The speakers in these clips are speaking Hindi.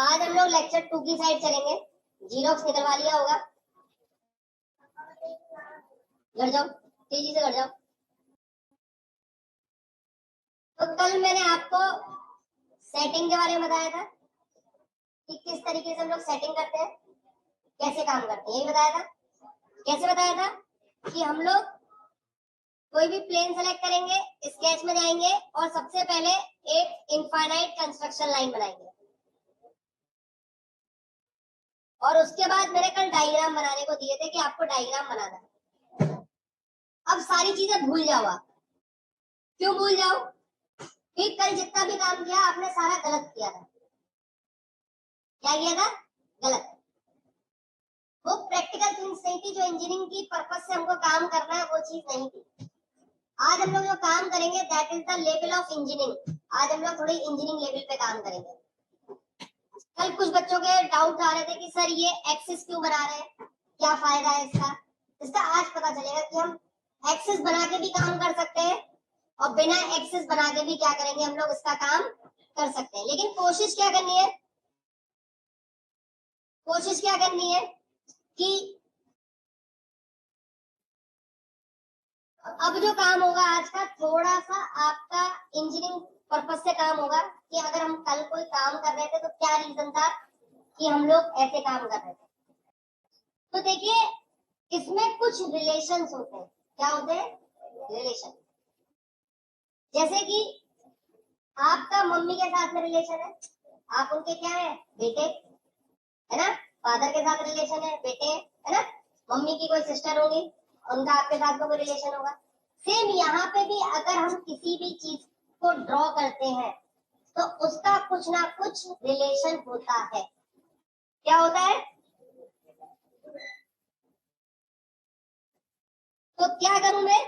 आज हम लोग लेक्चर 2 की साइड चलेंगे। जीरोक्स निकलवा लिया होगा, घर जाओ, तेजी से घर जाओ। तो कल मैंने आपको सेटिंग के बारे में बताया था कि किस तरीके से हम लोग सेटिंग करते हैं, कैसे काम करते हैं, यही बताया था। कैसे बताया था कि हम लोग कोई भी प्लेन सेलेक्ट करेंगे, स्केच में जाएंगे और सबसे पहले एक इनफाइनाइट कंस्ट्रक्शन लाइन बनाएंगे और उसके बाद मैंने कल डायग्राम बनाने को दिए थे कि आपको डायग्राम बनाना है। अब सारी चीजें भूल जाओ आप। क्यों भूल जाओ? कि कल जितना भी काम किया आपने सारा गलत किया था। क्या किया था? गलत। वो प्रैक्टिकल थिंग्स नहीं थी जो इंजीनियरिंग की पर्पस से हमको काम करना है, वो चीज नहीं थी। आज हम लोग जो काम करेंगे that is the level of engineering. आज हम लोग थोड़ी इंजीनियरिंग लेवल पे काम करेंगे। कल कुछ बच्चों के डाउट आ रहे थे कि सर ये एक्सिस क्यों बना रहे हैं, क्या फायदा है इसका। इसका आज पता चलेगा कि हम एक्सिस बना के भी काम कर सकते हैं और बिना एक्सिस बना के भी क्या करेंगे, हम लोग इसका काम कर सकते हैं। लेकिन कोशिश क्या करनी है, कोशिश क्या करनी है कि अब जो काम होगा आज का, थोड़ा सा आपका इंजीनियरिंग पर्पस से काम होगा कि अगर हम कल कोई काम कर रहे थे तो क्या रीजन था कि हम लोग ऐसे काम कर रहे थे। तो देखिए इसमें कुछ रिलेशंस होते हैं। क्या होते हैं? रिलेशन। जैसे कि आपका मम्मी के साथ में रिलेशन है, आप उनके क्या है? बेटे है ना। फादर के साथ रिलेशन है, बेटे है ना। मम्मी की कोई सिस्टर होगी, उनका आपके साथ में कोई रिलेशन होगा। सेम यहाँ पे भी अगर हम किसी भी चीज को ड्रॉ करते हैं तो उसका कुछ ना कुछ रिलेशन होता है। क्या होता है? तो क्या करूं मैं?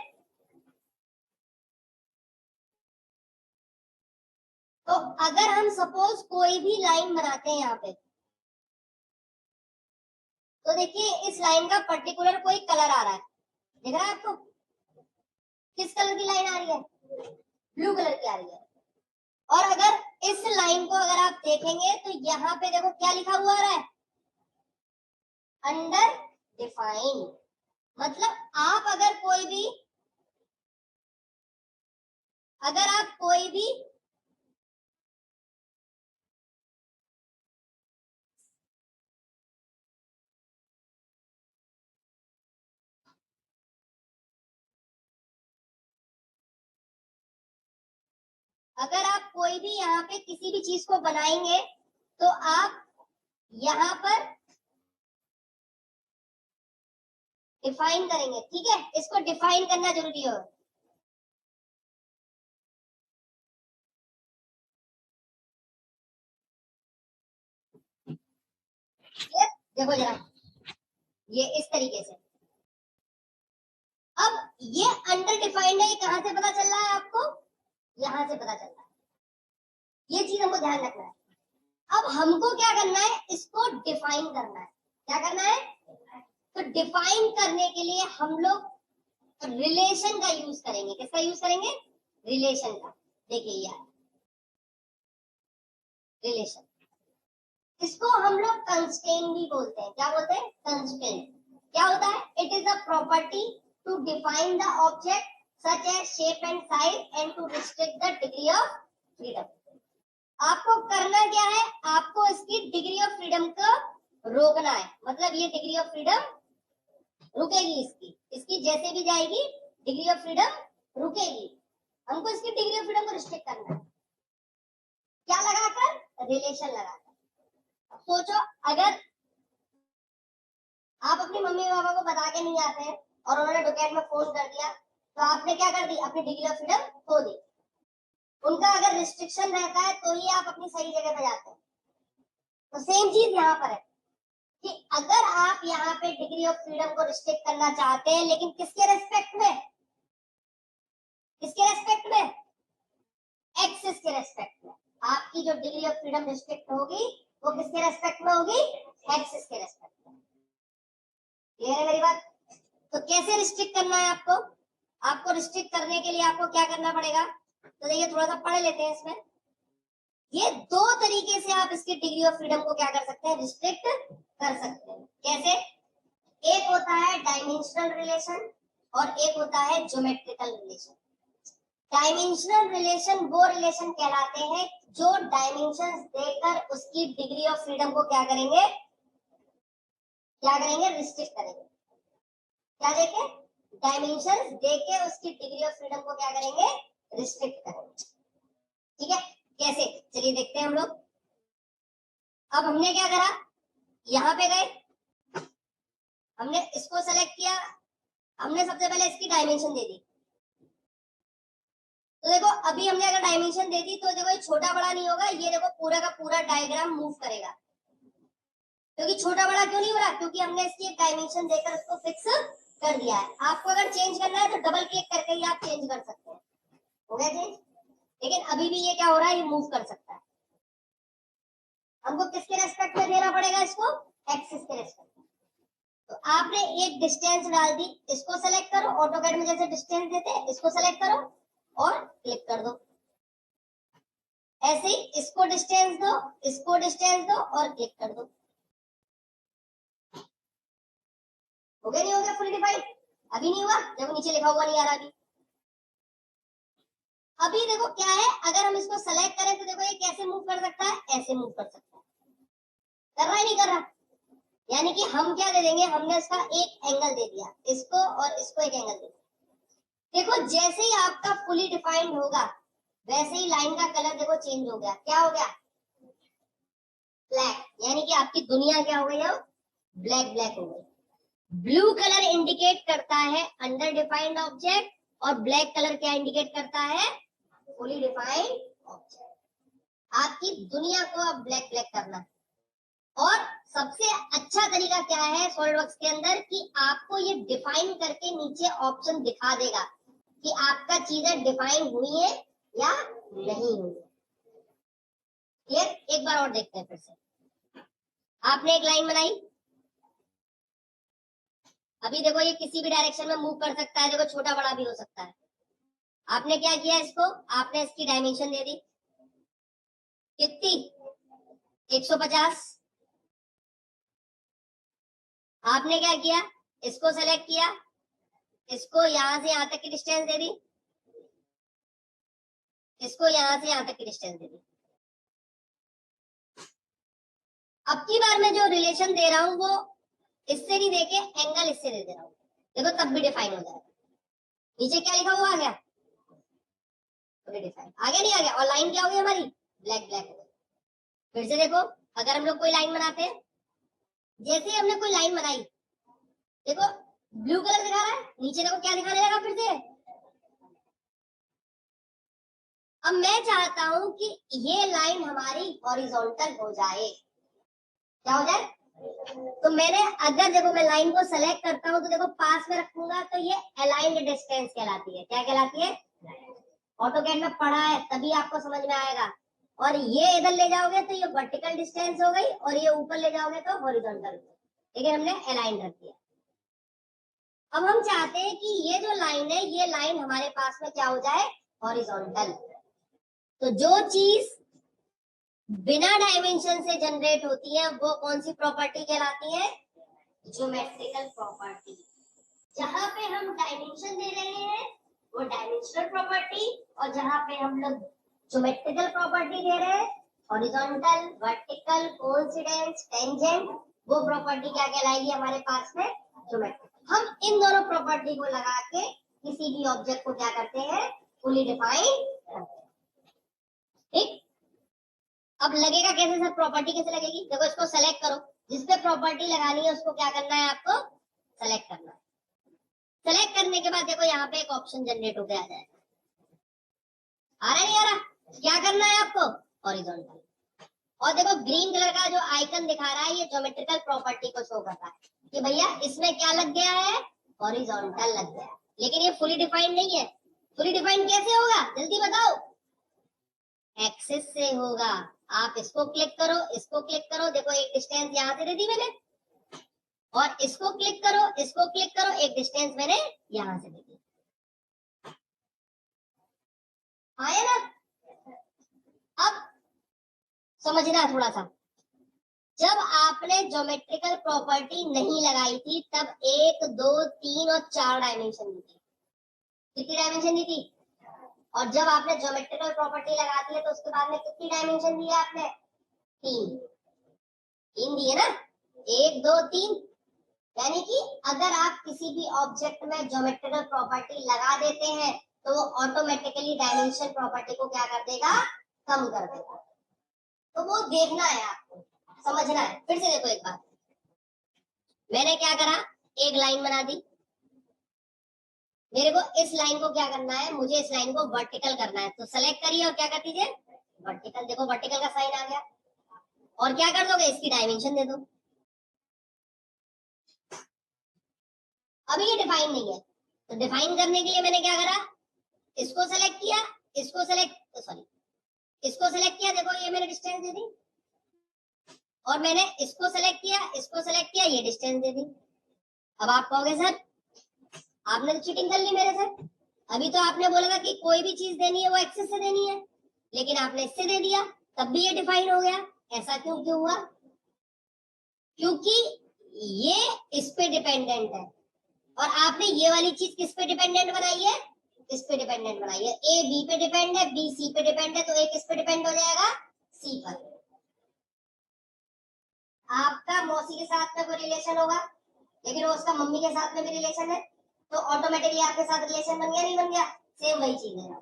तो अगर हम सपोज कोई भी लाइन बनाते हैं यहाँ पे, तो देखिए इस लाइन का पर्टिकुलर कोई कलर आ रहा है, दिख रहा है आपको? किस कलर की लाइन आ रही है? ब्लू कलर की आ रही है। और अगर इस लाइन को अगर आप देखेंगे तो यहाँ पे देखो क्या लिखा हुआ आ रहा है? Under define. मतलब आप अगर कोई भी यहाँ पे किसी भी चीज को बनाएंगे तो आप यहाँ पर डिफाइन करेंगे। ठीक है, इसको डिफाइन करना जरूरी है। देखो जरा, ये इस तरीके से। अब ये अंडर डिफाइंड है, ये कहां से पता चल रहा है आपको? यहां से पता चल रहा है। ये चीज हमको ध्यान रखना है। अब हमको क्या करना है? इसको डिफाइन करना है। क्या करना है? तो डिफाइन करने के लिए हम लोग रिलेशन का यूज करेंगे। किसका यूज करेंगे? रिलेशन का। देखिए यार, रिलेशन, इसको हम लोग कंस्ट्रेंट भी बोलते हैं। क्या बोलते हैं? कंस्ट्रेंट। क्या होता है? It is a property to define the object such as shape and size and to restrict the degree of freedom. आपको करना क्या है? आपको इसकी डिग्री ऑफ फ्रीडम को रोकना है। मतलब ये डिग्री ऑफ फ्रीडम रुकेगी, इसकी जैसे भी जाएगी डिग्री ऑफ फ्रीडम रुकेगी। हमको इसकी डिग्री ऑफ फ्रीडम को रिस्ट्रिक्ट करना है। क्या लगाकर? रिलेशन लगाकर। सोचो, अगर आप अपनी मम्मी पापा को बता के नहीं आते हैं और उन्होंने डुकेट में फोन कर दिया, तो आपने क्या कर दी? अपनी डिग्री ऑफ फ्रीडम खो दी। उनका अगर रिस्ट्रिक्शन रहता है तो ही आप अपनी सही जगह पे जाते हैं। तो सेम चीज यहाँ पर है कि अगर आप यहाँ पे डिग्री ऑफ फ्रीडम को रिस्ट्रिक्ट करना चाहते हैं, लेकिन किसके रेस्पेक्ट में? किसके रेस्पेक्ट में? एक्सिस के रेस्पेक्ट में। आपकी जो डिग्री ऑफ फ्रीडम रिस्ट्रिक्ट होगी वो किसके रेस्पेक्ट में होगी? एक्सिस के रेस्पेक्ट में। क्लियर है मेरी बात? तो कैसे रिस्ट्रिक्ट करना है आपको? आपको रिस्ट्रिक्ट करने के लिए आपको क्या करना पड़ेगा? तो देखिए थोड़ा सा पढ़ लेते हैं इसमें। ये दो तरीके से आप इसकी डिग्री ऑफ फ्रीडम को क्या कर सकते हैं, रिस्ट्रिक्ट कर सकते हैं। कैसे? एक होता है डायमेंशनल रिलेशन और एक होता है ज्योमेट्रिकल रिलेशन। डायमेंशनल रिलेशन वो रिलेशन कहलाते हैं जो डायमेंशंस देकर उसकी डिग्री ऑफ फ्रीडम को क्या करेंगे, रिस्ट्रिक्ट करेंगे। क्या देके? डायमेंशंस देके उसकी डिग्री ऑफ फ्रीडम को क्या करेंगे, रिस्ट्रिक्ट करेंगे। ठीक है, कैसे? चलिए देखते हैं हम लोग। अब हमने क्या करा, यहां पे गए, हमने इसको सेलेक्ट किया, हमने सबसे पहले इसकी डायमेंशन दे दी। तो देखो अभी हमने अगर डायमेंशन दे दी तो देखो ये छोटा बड़ा नहीं होगा, ये देखो पूरा का पूरा डायग्राम मूव करेगा। क्योंकि छोटा बड़ा क्यों नहीं हो रहा, क्योंकि हमने इसकी एक डायमेंशन देकर उसको फिक्स कर दिया है। आपको अगर चेंज करना है तो डबल क्लिक करके ही आप चेंज कर सकते हैं। हो गया चेंज? लेकिन अभी भी ये क्या हो रहा है, ये मूव कर सकता है। हमको किसके रेस्पेक्ट में देना पड़ेगा इसको, एक्सिस के रेस्पेक्ट में। तो आपने एक डिस्टेंस डाल दी, इसको सेलेक्ट करो, ऑटोकैड में जैसे डिस्टेंस देते हैं इसको सेलेक्ट करो और क्लिक कर दो। ऐसे ही इसको डिस्टेंस दो, इसको डिस्टेंस दो और क्लिक कर दो। हो गया? नहीं हो गया फुल डिफाइंड? अभी नहीं हुआ, देखो नीचे लिखा हुआ नहीं आ रहा अभी। अभी देखो क्या है, अगर हम इसको सेलेक्ट करें तो देखो ये कैसे मूव कर सकता है, ऐसे मूव कर सकता है। कर रहा है नहीं कर रहा? यानी कि हम क्या दे देंगे, हमने इसका एक एंगल दे दिया, इसको और इसको एक एंगल दे दिया। देखो जैसे ही आपका फुली डिफाइंड होगा वैसे ही लाइन का कलर देखो चेंज हो गया। क्या हो गया? ब्लैक। यानी कि आपकी दुनिया क्या हो गई है, ब्लैक ब्लैक हो गई। ब्लू कलर इंडिकेट करता है अंडर डिफाइंड ऑब्जेक्ट और ब्लैक कलर क्या इंडिकेट करता है, फुली डिफाइंड ऑब्जेक्ट। आपकी दुनिया को अब ब्लैक ब्लैक करना है। और सबसे अच्छा तरीका क्या है सॉलिडवर्क्स के अंदर, कि आपको ये डिफाइन करके नीचे ऑप्शन दिखा देगा कि आपका चीजें डिफाइन हुई है या नहीं हुई है। क्लियर? एक बार और देखते हैं फिर से। आपने एक लाइन बनाई, अभी देखो ये किसी भी डायरेक्शन में मूव कर सकता है, देखो छोटा बड़ा भी हो सकता है। आपने क्या किया, इसको आपने इसकी डायमेंशन दे दी कितनी, 150। आपने क्या किया, इसको सेलेक्ट किया, इसको यहां से यहां तक की डिस्टेंस दे दी, इसको यहां से यहां तक की डिस्टेंस दे दी। अब की बार मैं जो रिलेशन दे रहा हूं वो इससे नहीं देके एंगल इससे दे रहा हूं, देखो तब भी डिफाइन हो जाएगा। नीचे क्या लिखा हुआ आ गया, डिफाइन आ गया, नहीं आ गया? और लाइन क्या हो गई हमारी, ब्लैक ब्लैक हो गई। फिर से देखो, अगर हम लोग कोई लाइन बनाते हैं, जैसे ही हमने कोई लाइन बनाई, देखो ब्लू कलर दिखा रहा है, नीचे देखो क्या दिखाने लगा फिर से। अब मैं चाहता हूं कि ये लाइन हमारी हॉरिजॉन्टल हो जाए। क्या हो जाए? तो मैंने अगर देखो मैं लाइन को सेलेक्ट करता हूं तो देखो पास में रखूंगा तो ये अलाइन्ड डिस्टेंस कहलाती है। क्या कहलाती है? ऑटोकैड में पढ़ा है तभी आपको समझ में आएगा। और ये इधर ले जाओगे तो ये वर्टिकल डिस्टेंस हो गई और ये ऊपर ले जाओगे तो हॉरिजॉन्टल। लेकिन हमने अलाइन रख दिया। अब हम चाहते हैं कि ये जो लाइन है ये लाइन हमारे पास में क्या हो जाए, हॉरिजॉन्टल। तो जो चीज बिना डायमेंशन से जनरेट होती है वो कौन सी प्रॉपर्टी कहलाती है, ज्योमेट्रिकल प्रॉपर्टी। जहां पे हम डायमेंशन दे रहे हैं वो डायमेंशनल प्रॉपर्टी, और जहां पे हम लोग ज्योमेट्रिकल प्रॉपर्टी दे रहे हैं, हॉरिजॉन्टल, वर्टिकल, कोइंसिडेंस, टेंजेंट, वो प्रॉपर्टी क्या कहलाएगी हमारे पास में, ज्योमेट्रिकल। हम इन दोनों प्रॉपर्टी को लगा के किसी भी ऑब्जेक्ट को क्या करते हैं, फुली डिफाइन करते हैं। ठीक? अब लगेगा कैसे सर, प्रॉपर्टी कैसे लगेगी? देखो इसको सेलेक्ट करो, जिस पे प्रॉपर्टी लगानी है उसको क्या करना है, आपको सेलेक्ट करना है। सेलेक्ट करने के बाद देखो यहाँ पे एक ऑप्शन जनरेट होकर आ जाएगा। आ रहा नहीं आ रहा? क्या करना है आपको, हॉरिजॉन्टल। और देखो ग्रीन कलर का जो आइकन दिखा रहा है ये ज्योमेट्रिकल प्रॉपर्टी को शो कर रहा है कि भैया इसमें क्या लग गया है, हॉरिजॉन्टल लग गया। लेकिन ये फुली डिफाइंड नहीं है। फुली डिफाइंड कैसे होगा, जल्दी बताओ? एक्सिस से होगा। आप इसको क्लिक करो, इसको क्लिक करो, देखो एक डिस्टेंस यहाँ से दे दी मैंने, और इसको क्लिक करो, इसको क्लिक करो, एक डिस्टेंस मैंने यहां से दे दी। आया ना? अब समझना है थोड़ा सा। जब आपने ज्योमेट्रिकल प्रॉपर्टी नहीं लगाई थी तब 1 2 3 और 4 डायमेंशन दी थी। कितनी डायमेंशन दी थी? और जब आपने ज्योमेट्रिकल प्रॉपर्टी लगा दी है तो उसके बाद में कितनी डायमेंशन दी है आपने? 3। 3 दिए ना, 1 2 3। यानी कि अगर आप किसी भी ऑब्जेक्ट में ज्योमेट्रिकल प्रॉपर्टी लगा देते हैं तो वो ऑटोमेटिकली डायमेंशन प्रॉपर्टी को क्या कर देगा? कम कर देगा। तो वो देखना है आपको, समझना है। फिर से देखो एक बार, मैंने क्या करा, एक लाइन बना दी। मेरे को इस लाइन को क्या करना है? मुझे इस लाइन को वर्टिकल करना है। तो सेलेक्ट करिए और क्या कर दीजिए? वर्टिकल। देखो वर्टिकल का साइन आ गया। और क्या कर दोगे? इसकी डायमेंशन दे दो। अभी ये डिफाइन नहीं है, तो डिफाइन करने के लिए मैंने क्या करा, इसको सेलेक्ट किया, इसको सेलेक्ट सॉरी इसको सेलेक्ट किया। देखो ये मैंने डिस्टेंस दे दी। और मैंने इसको सेलेक्ट किया, इसको सेलेक्ट किया, ये डिस्टेंस दे दी। अब आप कहोगे सर आपने तो चीटिंग कर ली मेरे से। अभी तो आपने बोला था कि कोई भी चीज देनी है वो एक्सेस से देनी है, लेकिन आपने इससे दे दिया, तब भी ये डिफाइन हो गया। ऐसा क्यों क्यों हुआ? क्योंकि ये इस पे डिपेंडेंट है और आपने ये वाली चीज किस पे डिपेंडेंट बनाई है? इस पे डिपेंडेंट बनाई है। ए बी पे डिपेंड है, बी सी पे डिपेंड है, तो ए किस पे डिपेंड हो जाएगा? सी पर। आपका मौसी के साथ में कोई रिलेशन होगा, लेकिन वो उसका मम्मी के साथ में भी रिलेशन है, तो ऑटोमेटिकली आपके साथ रिलेशन बन गया नहीं बन गया? सेम वही चीज है।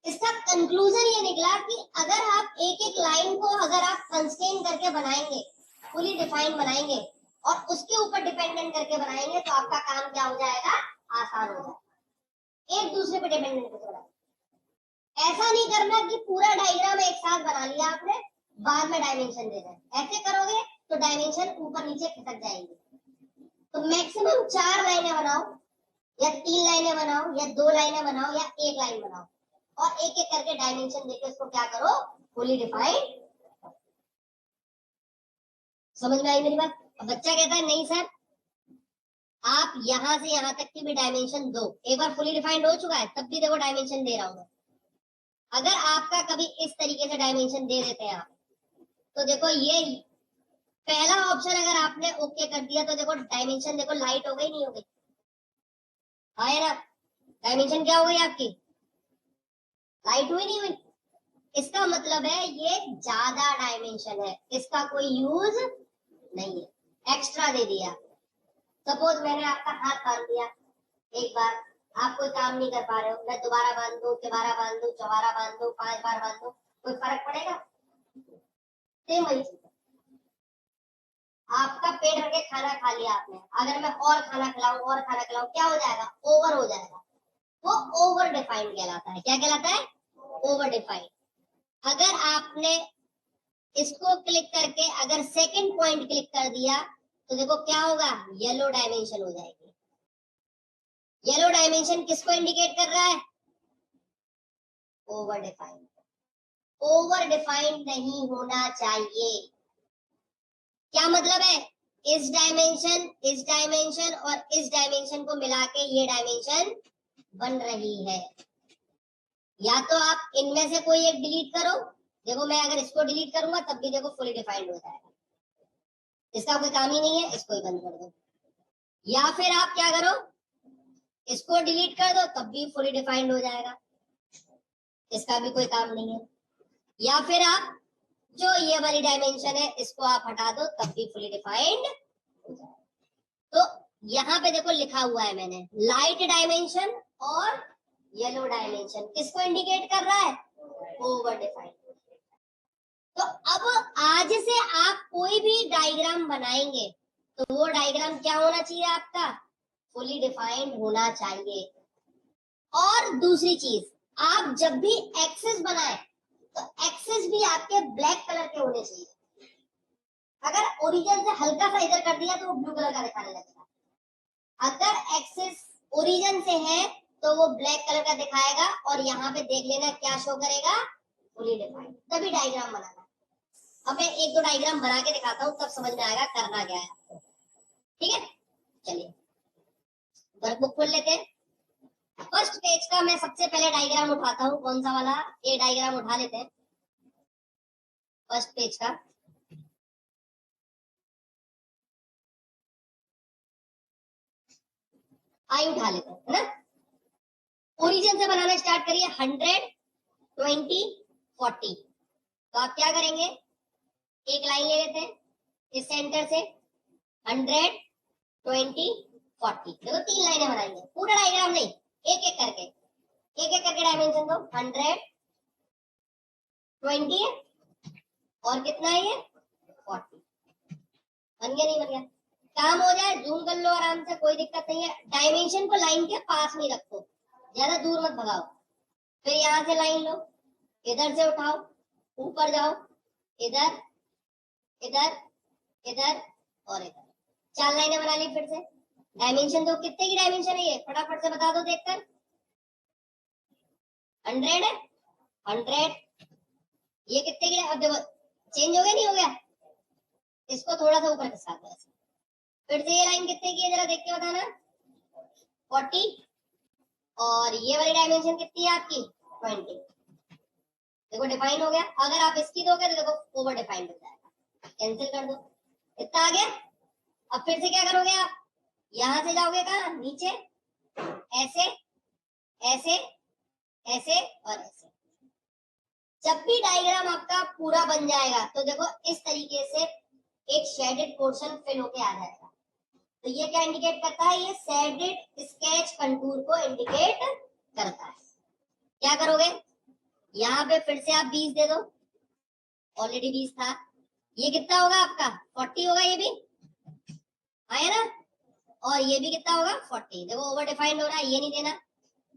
इसका कंक्लूजन ये निकला कि अगर आप एक एक लाइन को अगर आप कंस्ट्रेन करके बनाएंगे, फुली डिफाइन बनाएंगे और उसके ऊपर डिपेंडेंट करके बनाएंगे तो आपका काम क्या हो जाएगा? आसान हो जाएगा। एक दूसरे पे डिपेंडेंट करके बनाएंगे। ऐसा नहीं करना कि पूरा डायग्राम एक साथ बना लिया आपने, बाद में डायमेंशन दे दें। ऐसे करोगे तो डायमेंशन ऊपर नीचे खिसक जाएंगे। तो मैक्सिमम 4 लाइनें बनाओ, या 3 लाइनें बनाओ, या 2 लाइनें बनाओ, या 1 लाइन बनाओ, और एक एक करके डायमेंशन देके उसको क्या करो? Fully define. समझ में आई मेरी बात? अब बच्चा कहता है नहीं सर आप यहां से यहां तक की भी डायमेंशन दो। एक बार फुली डिफाइंड हो चुका है तब भी देखो डायमेंशन दे रहा हूं। अगर आपका कभी इस तरीके से डायमेंशन दे देते हैं आप, तो देखो ये पहला ऑप्शन अगर आपने ओके कर दिया तो देखो डायमेंशन देखो लाइट हो गई नहीं हो गई? हाँ या ना? डायमेंशन क्या हो गई आपकी? लाइट हुई नहीं हुई? इसका मतलब है ये ज्यादा डायमेंशन है, इसका कोई यूज नहीं है, एक्स्ट्रा दे दिया। सपोज मैंने आपका हाथ बांध दिया एक बार, आप कोई काम नहीं कर पा रहे हो, मैं दोबारा बांध दूं, तिबारा बांध दूं, चौबारा बांध दूं, 5 बार बांध दूं, कोई फर्क पड़ेगा? सेम वही चीज। आपका पेट भर के खाना खा लिया आपने, अगर मैं और खाना खिलाऊं और खाना खिलाऊं, क्या हो जाएगा? ओवर हो जाएगा। वो ओवर डिफाइंड कहलाता है। क्या कहलाता है? Over defined. अगर आपने इसको क्लिक करके अगर सेकंड पॉइंट क्लिक कर दिया तो देखो क्या होगा? येलो डायमेंशन हो जाएगी। येलो डायमेंशन किसको इंडिकेट कर रहा है? Over defined. ओवर डिफाइंड नहीं होना चाहिए। क्या मतलब है? इस डायमेंशन और इस डायमेंशन को मिला के ये डायमेंशन बन रही है। या तो आप इनमें से कोई एक डिलीट करो। देखो मैं अगर इसको डिलीट करूंगा तब भी देखो फुली डिफाइंड हो जाएगा। इसका कोई काम ही नहीं है, इसको ही बंद कर दो। या फिर आप क्या करो, इसको डिलीट कर दो तब भी फुली डिफाइंड हो जाएगा, इसका भी कोई काम नहीं है। या फिर आप जो ये वाली डायमेंशन है इसको आप हटा दो तब भी फुली डिफाइंड हो जाएगा। तो यहाँ पे देखो लिखा हुआ है मैंने, लाइट डायमेंशन और येलो डायमेंशन किसको इंडिकेट कर रहा है? Over defined. तो अब आज से आप कोई भी डायग्राम बनाएंगे तो वो डायग्राम क्या होना चाहिए आपका? फुली डिफाइंड होना चाहिए। और दूसरी चीज, आप जब भी एक्सेस बनाए तो एक्सेस भी आपके ब्लैक कलर के होने चाहिए। अगर ओरिजिन से हल्का सा इधर कर दिया तो वो ब्लू कलर का दिखाने लगेगा। अगर एक्सेस ओरिजिन से है तो वो ब्लैक कलर का दिखाएगा, और यहाँ पे देख लेना क्या शो करेगा? Fully defined. तभी डायग्राम बनाना। अब मैं 1 2 डायग्राम बना के दिखाता हूँ, तब समझ में आएगा करना क्या है आपको। ठीक है, चलिए वर्कबुक खोल लेते हैं। फर्स्ट पेज का मैं सबसे पहले डायग्राम उठाता हूँ। कौन सा वाला? ये डायग्राम उठा लेते हैं। फर्स्ट पेज का आई उठा लेते हैं, है ना। ओरिजिन से बनाना स्टार्ट करिए। 100, 20, 40। तो आप क्या करेंगे, एक लाइन ले लेते हैं इस सेंटर से, 100, 20, 40। देखो 3 लाइनें बनाएंगे, पूरा डायग्राम नहीं, एक एक करके डायमेंशन दो। 100, 20 और कितना है ये 40। बन गया नहीं बन गया, काम हो जाए, जूम कर लो आराम से, कोई दिक्कत नहीं है। डायमेंशन को लाइन के पास में रखो, ज्यादा दूर मत भगाओ। फिर यहाँ से लाइन लो, इधर से उठाओ, ऊपर जाओ, इधर इधर इधर और इधर, 4 लाइनें बना ली। फिर से डायमेंशन दो, कितने की डायमेंशन है ये फटाफट से बता दो देखकर। 100 है, 100। ये कितने की, अब देखो चेंज हो गया नहीं हो गया, इसको थोड़ा सा ऊपर खिसका दो ऐसे। फिर से ये लाइन कितने की है जरा देख के बताना, 40। और ये वाली डायमेंशन कितनी है आपकी, 20। देखो डिफाइन हो गया। अगर आप इसकी दोगे तो देखो ओवर डिफाइंड हो जाएगा, कैंसिल कर दो, इतना आ गया। अब फिर से क्या करोगे आप, यहां से जाओगे कहा नीचे, ऐसे ऐसे ऐसे और ऐसे। जब भी डायग्राम आपका पूरा बन जाएगा तो देखो इस तरीके से एक शेडेड पोर्शन फिल होके आ जाएगा। तो ये क्या इंडिकेट करता है, ये शेडेड स्केच कंटूर को इंडिकेट करता है। क्या करोगे, यहाँ पे फिर से आप 20 दे दो, ऑलरेडी 20 था। ये कितना होगा आपका 40 होगा, ये भी आया ना, और ये भी कितना होगा 40। देखो ओवर डिफाइंड हो रहा है, ये नहीं देना,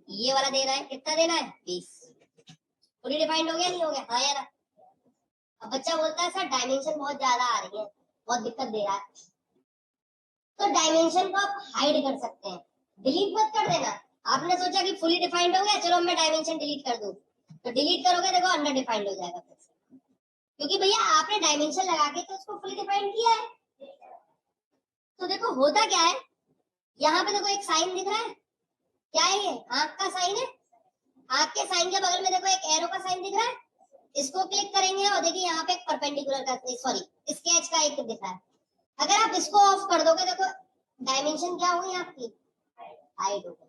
ये वाला देना है। कितना देना है 20। पूरी डिफाइंड हो गया नहीं हो गया, हाँ या ना। अब बच्चा बोलता है सर डायमेंशन बहुत ज्यादा आ रही है, बहुत दिक्कत दे रहा है। तो डायमेंशन को आप हाइड कर सकते हैं, डिलीट मत कर देना। आपने सोचा कि फुली डिफाइंड हो गया, चलो मैं डायमेंशन डिलीट कर दूं, तो डिलीट करोगे देखो अंडर डिफाइंड हो जाएगा फिर से। क्योंकि भैया आपने डायमेंशन लगा के तो उसको फुली डिफाइंड किया है। तो देखो होता क्या है, यहाँ पे देखो एक साइन दिख रहा है, क्या है ये, आंख का साइन है। आंख के साइन के बगल में देखो एक एरो का साइन दिख रहा है, इसको क्लिक करेंगे और देखिए यहाँ पे एक परपेंडिकुलर का, सॉरी स्केच का एक दिख रहा है। अगर आप इसको ऑफ कर दोगे देखो डायमेंशन क्या होगी आपकी, हाइट हो गई।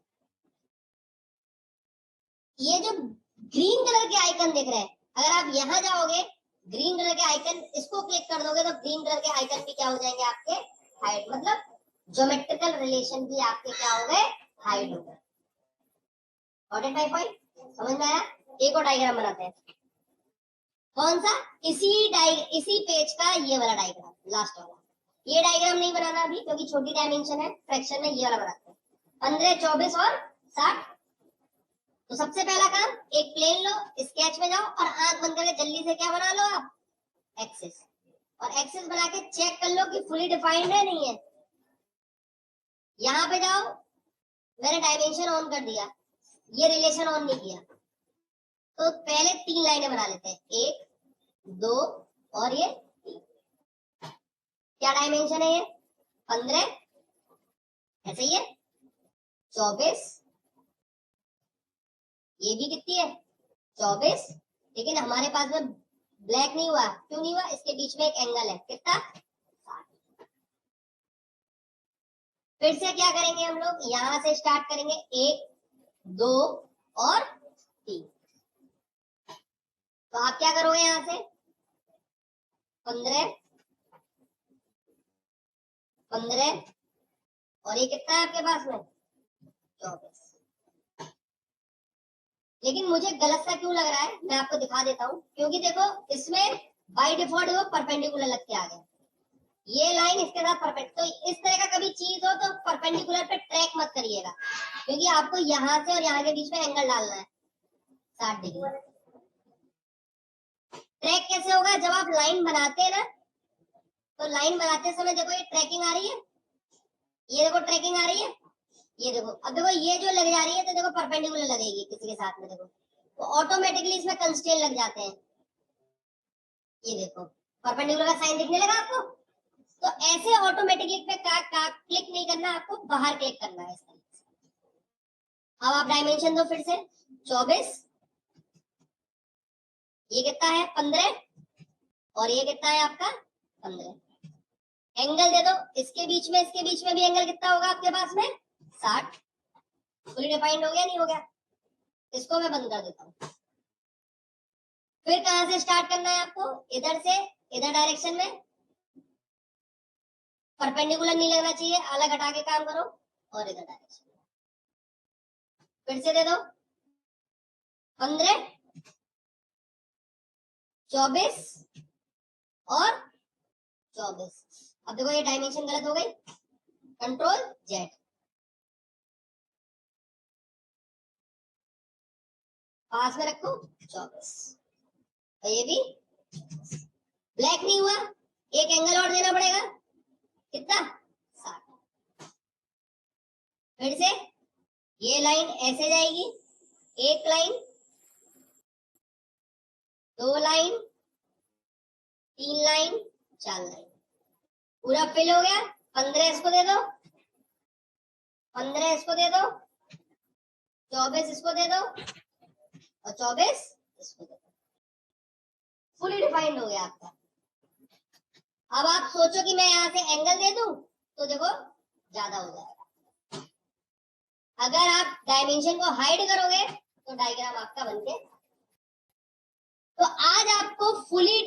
ये जो ग्रीन कलर के आइकन दिख रहे हैं, अगर आप यहाँ जाओगे ग्रीन कलर के आइकन इसको क्लिक कर दोगे तो ग्रीन कलर के आइकन भी क्या हो जाएंगे आपके हाइड, मतलब ज्योमेट्रिकल रिलेशन भी आपके क्या हो गए, हाइड हो गए। पॉइंट समझ में आया। एक और डायग्राम बनाते हैं, कौन सा, इसी पेज का ये वाला डायग्राम, लास्ट वाला। ये डायग्राम नहीं बनाना अभी क्योंकि छोटी डायमेंशन है, फ्रैक्शन में ये वाला बनाते हैं। 15, 24 और 60। तो सबसे पहला काम, एक प्लेन लो, स्केच में जाओ और आंख बंद करके जल्दी से क्या बना लो आप, एक्सिस। और एक्सिस बना के चेक कर लो कि फुली डिफाइंड है नहीं है। यहां पे जाओ, मैंने डायमेंशन ऑन कर दिया, ये रिलेशन ऑन नहीं किया, तो पहले 3 लाइनें बना लेते हैं, 1, 2 और ये 3। क्या डायमेंशन है ये 15, ऐसे ही है 24, ये भी कितनी है 24। लेकिन हमारे पास में ब्लैक नहीं हुआ, क्यों नहीं हुआ, इसके बीच में एक एंगल है, कितना 60। फिर से क्या करेंगे हम लोग, यहां से स्टार्ट करेंगे, 1, 2 और 3। तो आप क्या करोगे, यहां से 15, 15 और ये कितना है आपके पास में 24। लेकिन मुझे गलत सा क्यों लग रहा है, मैं आपको दिखा देता हूं। क्योंकि देखो इसमें बाय डिफॉल्ट वो परपेंडिकुलर लग के आ गया, ये लाइन इसके साथ परपेंडिकुलर। तो इस तरह का कभी चीज हो तो परपेंडिकुलर पे ट्रैक मत करिएगा, क्योंकि आपको यहां से और यहाँ के बीच में एंगल डालना है 60 डिग्री। ट्रैक कैसे होगा, जब आप लाइन बनाते हैं ना, तो लाइन बनाते समय देखो ये ट्रैकिंग आ रही है, ये देखो ट्रैकिंग आ रही है, ये देखो। अब देखो ये जो लग जा रही है तो देखो परपेंडिकुलर लगेगी किसी के साथ में, देखो तो ऑटोमेटिकली इसमें कंस्ट्रेंट लग जाते हैं। ये देखो परपेंडिकुलर का साइन दिखने लगा आपको, तो ऐसे ऑटोमेटिकली पे क्लिक नहीं करना, आपको बाहर क्लिक करना है इस तरीके से। अब आप डायमेंशन दो फिर से, 24, ये कितना है 15 और ये कितना है आपका 15। एंगल दे दो इसके बीच में भी एंगल कितना होगा आपके पास में 60। फुली डिफाइंड हो गया नहीं हो गया? इसको मैं बंद कर देता हूँ। फिर कहां से स्टार्ट करना है आपको? इधर से इधर डायरेक्शन में परपेंडिकुलर नहीं लगना चाहिए, अलग हटा के काम करो और इधर डायरेक्शन में फिर से दे दो 15, 24 और 24। अब देखो ये डायमेंशन गलत हो गई, कंट्रोल जेड, पास में रखो 24 और ये भी ब्लैक नहीं हुआ, एक एंगल और देना पड़ेगा, कितना 60। फिर से ये लाइन ऐसे जाएगी, एक लाइन, दो लाइन, तीन लाइन, चार लाइन, पूरा फिल हो गया। 15 इसको दे दो, 15 इसको दे दो, 24 इसको दे दो और 24 इसको दे दो। फुली डिफाइंड हो गया आपका। अब आप सोचो कि मैं यहां से एंगल दे दूं तो देखो ज्यादा हो जाएगा। अगर आप डायमेंशन को हाइड करोगे तो डायग्राम आपका बनके, तो आज आपको फुली